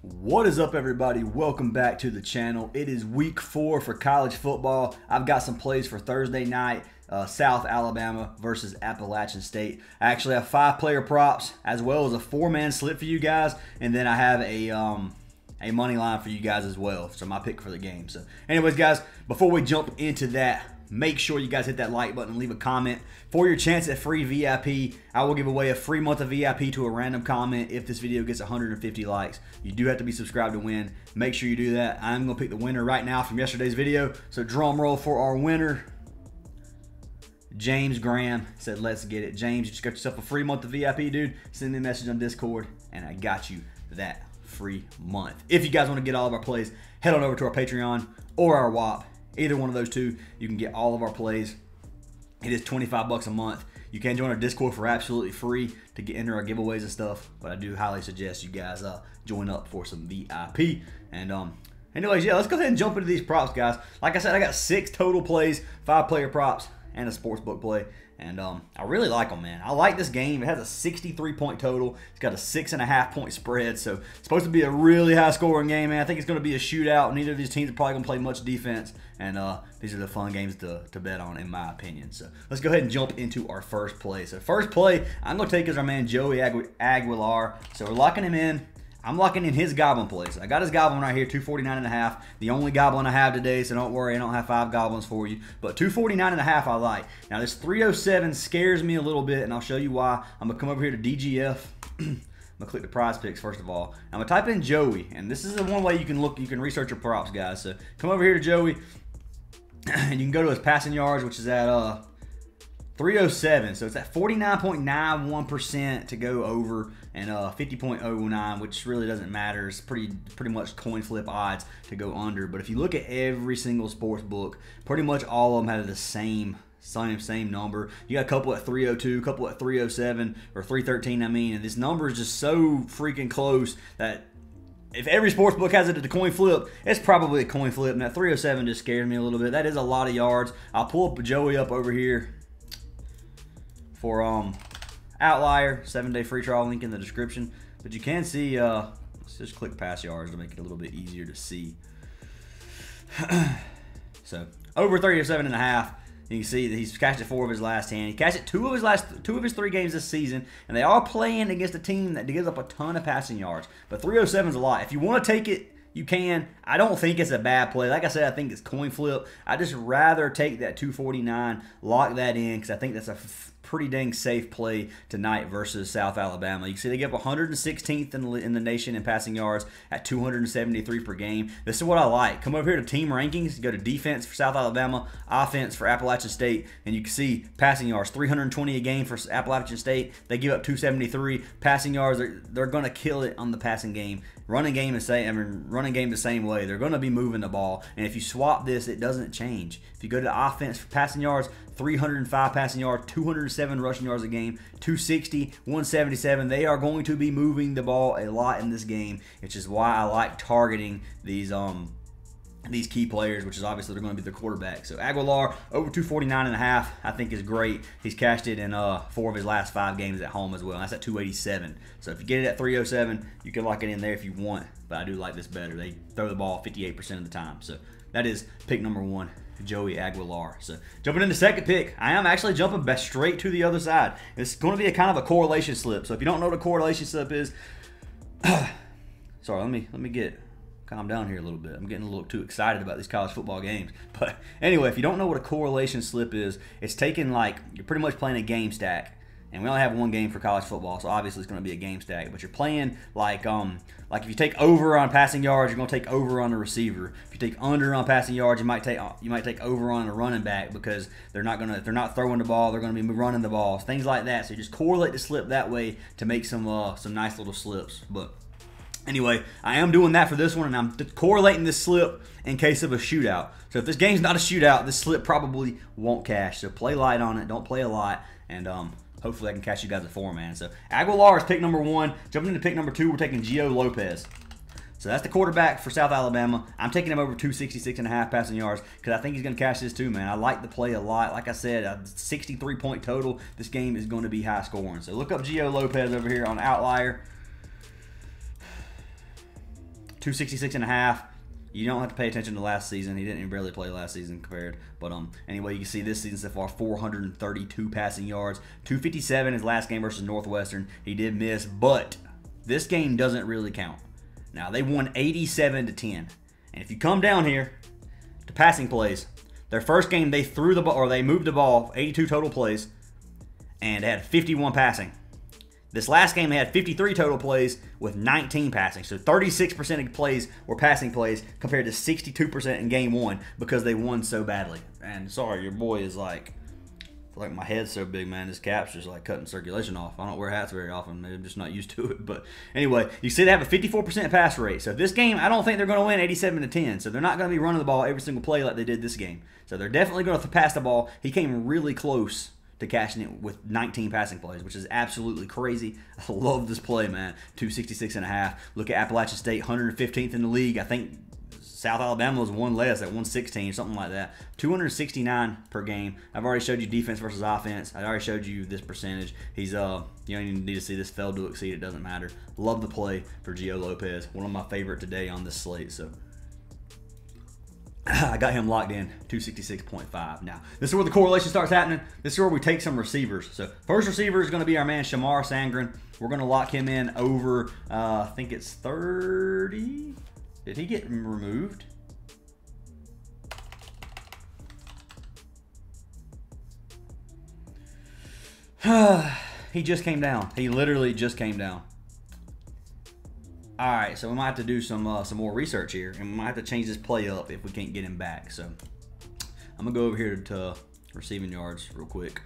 What is up, everybody? Welcome back to the channel. It is week 4 for college football. I've got some plays for Thursday night, South Alabama versus Appalachian State. I actually have 5-player props as well as a 4-man slip for you guys, and then I have a money line for you guys as well. So my pick for the game. So anyways, guys, before we jump into that, make sure you guys hit that like button and leave a comment. For your chance at free VIP, I will give away a free month of VIP to a random comment if this video gets 150 likes. You do have to be subscribed to win. Make sure you do that. I'm going to pick the winner right now from yesterday's video. So drum roll for our winner. James Graham said, let's get it. James, you just got yourself a free month of VIP, dude. Send me a message on Discord, and I got you that free month. If you guys want to get all of our plays, head on over to our Patreon or our WAP. Either one of those two, you can get all of our plays. It is 25 bucks a month. You can join our Discord for absolutely free to get into our giveaways and stuff. But I do highly suggest you guys join up for some VIP. And anyways, yeah, let's go ahead and jump into these props, guys. Like I said, I got 6 total plays, 5-player props, and a sportsbook play. And I really like them, man. I like this game. It has a 63-point total. It's got a 6.5-point spread. So it's supposed to be a really high-scoring game, man. I think it's going to be a shootout. Neither of these teams are probably going to play much defense. And these are the fun games to bet on, in my opinion. So let's go ahead and jump into our first play. So first play I'm going to take is our man Joey Aguilar. So we're locking him in. I'm locking in his goblin plays. I got his goblin right here, 249.5. The only goblin I have today, so don't worry, I don't have 5 goblins for you. But 249.5 I like. Now this 307 scares me a little bit, and I'll show you why. I'm gonna come over here to DGF. I'm gonna click the Prizepicks first of all. I'm gonna type in Joey, and this is the one way you can look. You can research your props, guys. So come over here to Joey, and you can go to his passing yards, which is at 307, so it's at 49.91% to go over, and 50.09, which really doesn't matter. It's pretty much coin flip odds to go under. But if you look at every single sports book, pretty much all of them have the same number. You got a couple at 302, a couple at 307 or 313. I mean, and this number is just so freaking close that if every sports book has it at the coin flip, it's probably a coin flip. And that 307 just scares me a little bit. That is a lot of yards. I'll pull up Joey up over here for OUTLIER, 7-day free trial, link in the description. But you can see, let's just click pass yards to make it a little bit easier to see. So over 37.5. You can see that he's cashed it 4 of his last 10. He cashed it 2 of his 3 games this season, and they are playing against a team that gives up a ton of passing yards. But 307 is a lot. If you want to take it, you can. I don't think it's a bad play. Like I said, I think it's coin flip. I just rather take that 249, lock that in, because I think that's a pretty dang safe play tonight versus South Alabama. You can see they give 116th in the nation in passing yards at 273 per game. This is what I like. Come over here to team rankings, go to defense for South Alabama, offense for Appalachian State, and you can see passing yards, 320 a game for Appalachian State. They give up 273. Passing yards, they're going to kill it on the passing game. Running game the same way. They're going to be moving the ball. And if you swap this, it doesn't change. If you go to offense for passing yards, 305 passing yards, 207 rushing yards a game, 260, 177. They are going to be moving the ball a lot in this game, which is why I like targeting these key players, which is obviously they're going to be the quarterback. So Aguilar over 249.5 I think is great. He's cashed it in 4 of his last 5 games at home as well. And that's at 287. So if you get it at 307, you can lock it in there if you want. But I do like this better. They throw the ball 58% of the time. So that is pick number 1, Joey Aguilar. So jumping into second pick, I am actually jumping back straight to the other side. It's going to be a kind of a correlation slip. So if you don't know what a correlation slip is, sorry, let me calm down here a little bit. I'm getting a little too excited about these college football games. But anyway, if you don't know what a correlation slip is, it's taking, like, you're pretty much playing a game stack. And we only have 1 game for college football, so obviously it's going to be a game stack. But you're playing like if you take over on passing yards, you're going to take over on the receiver. If you take under on passing yards, you might take over on a running back because they're not throwing the ball, they're going to be running the ball, things like that. So you just correlate the slip that way to make some nice little slips. But anyway, I am doing that for this one, and I'm correlating this slip in case of a shootout. So if this game's not a shootout, this slip probably won't cash. So play light on it, don't play a lot, and hopefully I can catch you guys at 4, man. So Aguilar is pick number 1. Jumping into pick number 2, we're taking Gio Lopez. So that's the quarterback for South Alabama. I'm taking him over 266.5 passing yards because I think he's going to catch this too, man. I like the play a lot. Like I said, a 63-point total. This game is going to be high scoring. So look up Gio Lopez over here on OUTLIER. 266.5. You don't have to pay attention to last season. He didn't even barely play last season compared. But anyway, you can see this season so far, 432 passing yards. 257 his last game versus Northwestern. He did miss, but this game doesn't really count. Now, they won 87-10. And if you come down here to passing plays, their first game they threw the ball, or they moved the ball, 82 total plays, and they had 51 passing. This last game they had 53 total plays with 19 passing. So 36% of plays were passing plays compared to 62% in game one because they won so badly. And sorry, your boy is like my head's so big, man. This cap's just like cutting circulation off. I don't wear hats very often. Maybe I'm just not used to it. But anyway, you see they have a 54% pass rate. So this game, I don't think they're going to win 87-10. So they're not going to be running the ball every single play like they did this game. So they're definitely going to pass the ball. He came really close to cashing it with 19 passing plays, which is absolutely crazy. I love this play, man. 266.5. Look at Appalachian State, 115th in the league. I think South Alabama was one less at 116, something like that. 269 per game. I've already showed you defense versus offense. I already showed you this percentage. He's you don't even need to see this failed to exceed. It doesn't matter. Love the play for Gio Lopez. One of my favorite today on this slate. So I got him locked in, 266.5. Now, this is where the correlation starts happening. This is where we take some receivers. So first receiver is going to be our man Shamar Sangren. We're going to lock him in over, I think it's 30. Did he get removed? He just came down. He literally just came down. All right, so we might have to do some more research here, and we might have to change this play up if we can't get him back. So I'm gonna go over here to receiving yards real quick.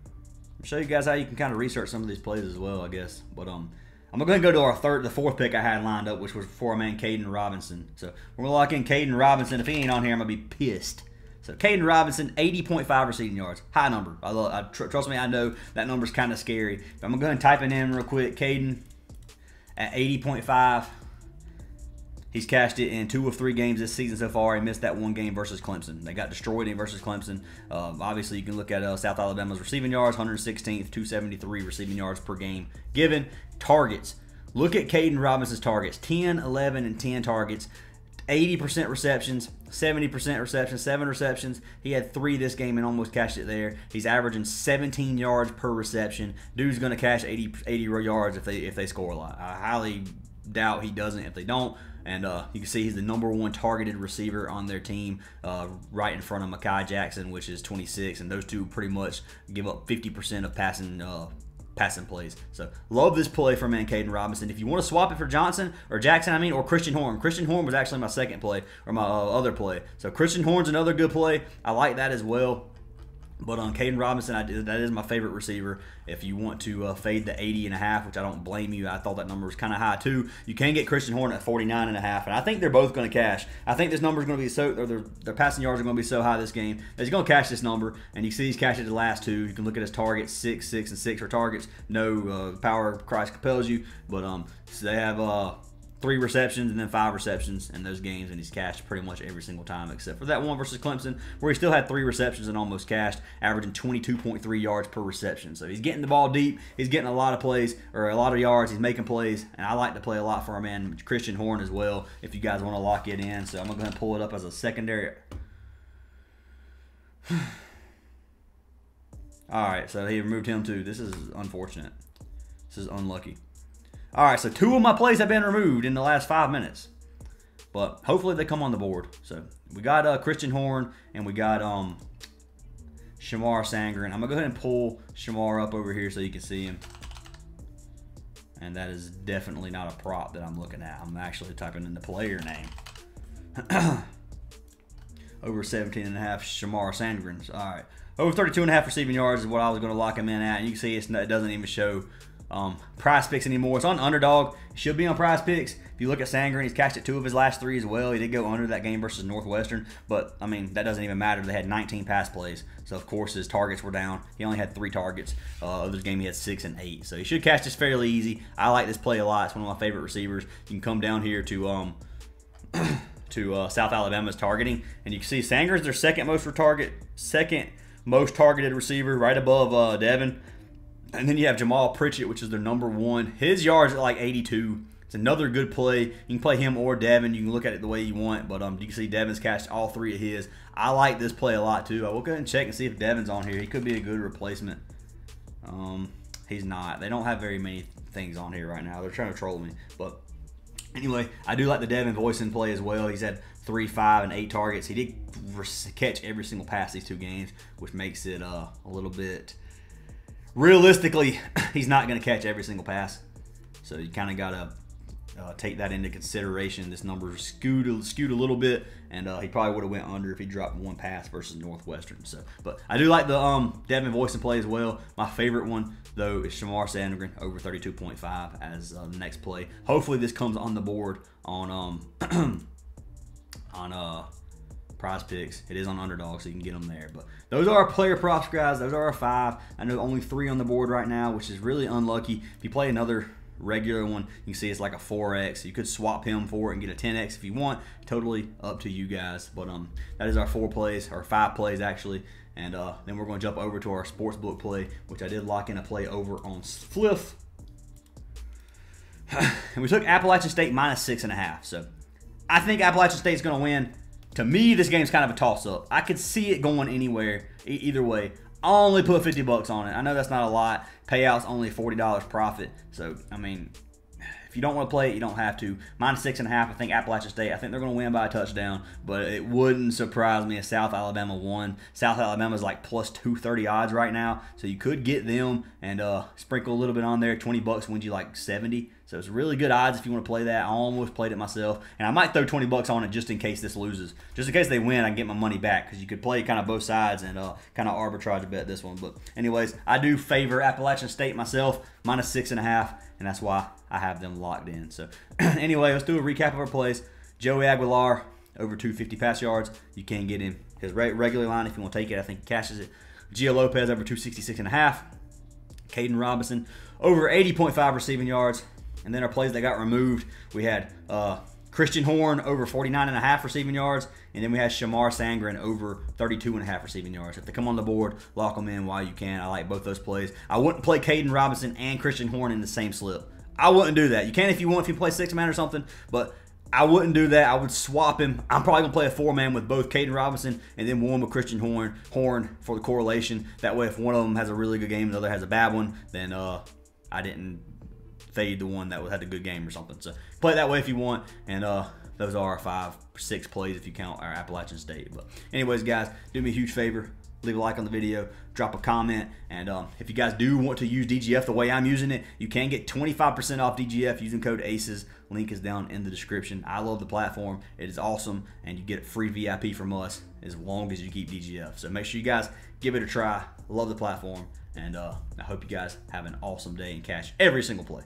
I'll show you guys how you can kind of research some of these plays as well, I guess. But I'm gonna go ahead and go to the fourth pick I had lined up, which was for our man Kaden Robinson. So we're gonna lock in Kaden Robinson. If he ain't on here, I'm gonna be pissed. So Kaden Robinson, 80.5 receiving yards, high number. Trust me, I know that number's kind of scary. But I'm gonna go ahead and type it in real quick. Kaden at 80.5. He's cashed it in 2 of 3 games this season so far. He missed that one game versus Clemson. They got destroyed in versus Clemson. Obviously, you can look at South Alabama's receiving yards, 116th, 273 receiving yards per game given. Targets. Look at Kaden Robinson's targets. 10, 11, and 10 targets. 80% receptions, 70% receptions, 7 receptions. He had 3 this game and almost cashed it there. He's averaging 17 yards per reception. Dude's going to cash 80 yards if they score a lot. I highly doubt he doesn't if they don't. And you can see he's the #1 targeted receiver on their team, right in front of Mekhi Jackson, which is 26. And those two pretty much give up 50% of passing plays. So love this play for man Kaden Robinson. If you want to swap it for Jackson, or Christian Horn. Christian Horn was actually my second play, or my other play. So Christian Horn's another good play. I like that as well. But on Kaden Robinson, that is my favorite receiver. If you want to fade the 80.5, which I don't blame you, I thought that number was kind of high too. You can get Christian Horn at 49.5, and I think they're both going to cash. I think this number is going to be so, or their passing yards are going to be so high this game that he's going to cash this number. And you see he's cashed it the last 2. You can look at his targets, 6, 6, and 6 for targets. No power of Christ compels you, but so they have 3 receptions and then 5 receptions in those games, and he's cashed pretty much every single time except for that one versus Clemson where he still had 3 receptions and almost cashed, averaging 22.3 yards per reception. So he's getting the ball deep. He's getting a lot of plays, or a lot of yards. He's making plays, and I like to play a lot for our man Christian Horn as well if you guys want to lock it in. So I'm going to go ahead and pull it up as a secondary. All right, so he removed him too. This is unfortunate. This is unlucky. All right, so 2 of my plays have been removed in the last 5 minutes. But hopefully they come on the board. So we got Christian Horn and we got Shamar Sangren. I'm going to go ahead and pull Shamar up over here so you can see him. And that is definitely not a prop that I'm looking at. I'm actually typing in the player name. Over 17.5 Shamar Sangren. All right. Over 32.5 receiving yards is what I was going to lock him in at. And you can see it doesn't even show Prizepicks anymore. It's on Underdog. It should be on Prizepicks. If you look at Sangren, he's cashed it 2 of his last 3 as well. He did go under that game versus Northwestern, but I mean that doesn't even matter. They had 19 pass plays, so of course his targets were down. He only had 3 targets. Other game he had 6 and 8, so he should cash this fairly easy. I like this play a lot. It's one of my favorite receivers. You can come down here to South Alabama's targeting, and you can see Sangren's their second most targeted receiver, right above Devin. And then you have Jamal Pritchett, which is their #1. His yards at like 82. it's another good play. You can play him or Devin. You can look at it the way you want, but you can see Devin's cashed all 3 of his. I like this play a lot too. I will go ahead and check and see if Devin's on here. He could be a good replacement. He's not. They don't have very many things on here right now. They're trying to troll me, but anyway, I do like the Devin Voisin play as well. He's had 3, 5, and 8 targets. He did catch every single pass these 2 games, which makes it a little bit. Realistically, he's not going to catch every single pass, so you kind of got to take that into consideration. This number skewed a little bit, and he probably would have went under if he dropped 1 pass versus Northwestern. So, but I do like the Devin Voisin play as well. My favorite one though is Shamar Sandgren over 32.5 as the next play. Hopefully this comes on the board on Prizepicks. It is on Underdog, so you can get them there. But those are our player props, guys. Those are our 5. I know only 3 on the board right now, which is really unlucky. If you play another regular one, you can see it's like a 4x. You could swap him for it and get a 10x if you want. Totally up to you guys. But that is our 4 plays, or 5 plays actually. And then we're going to jump over to our sportsbook play, which I did lock in a play over on Fliff. And we took Appalachian State -6.5. So I think Appalachian State's going to win. To me, this game's kind of a toss-up. I could see it going anywhere, either way. I'll only put 50 bucks on it. I know that's not a lot. Payout's only $40 profit. So, I mean, if you don't want to play it, you don't have to. -6.5, I think Appalachian State, I think they're going to win by a touchdown. But it wouldn't surprise me if South Alabama won. South Alabama's like +230 odds right now. So you could get them and sprinkle a little bit on there. 20 bucks wins you like 70. So it's really good odds if you want to play that. I almost played it myself. And I might throw 20 bucks on it just in case this loses. Just in case they win, I can get my money back. Because you could play kind of both sides and kind of arbitrage a bet this one. But anyways, I do favor Appalachian State myself. -6.5. And that's why I have them locked in. So anyway, let's do a recap of our plays. Joey Aguilar, over 250 pass yards. You can get him his regular line if you want to take it. I think he cashes it. Gio Lopez, over 266.5. Kaden Robinson, over 80.5 receiving yards. And then our plays that got removed, we had Christian Horn over 49.5 receiving yards, and then we had Shamar Sandgren over 32.5 receiving yards. If they come on the board, lock them in while you can. I like both those plays. I wouldn't play Kaden Robinson and Christian Horn in the same slip. I wouldn't do that. You can if you want, if you play 6-man or something, but I wouldn't do that. I would swap him. I'm probably going to play a 4-man with both Kaden Robinson and then one with Christian Horn for the correlation. That way, if one of them has a really good game and the other has a bad one, then I didn't fade the one that had a good game or something. So play it that way if you want. And those are our 5 or 6 plays if you count our Appalachian State. But anyways, guys, do me a huge favor. Leave a like on the video, drop a comment, and if you guys do want to use DGF the way I'm using it, you can get 25% off DGF using code ACES. Link is down in the description. I love the platform. It is awesome, and you get free VIP from us as long as you keep DGF. So make sure you guys give it a try. Love the platform, and I hope you guys have an awesome day and cash every single play.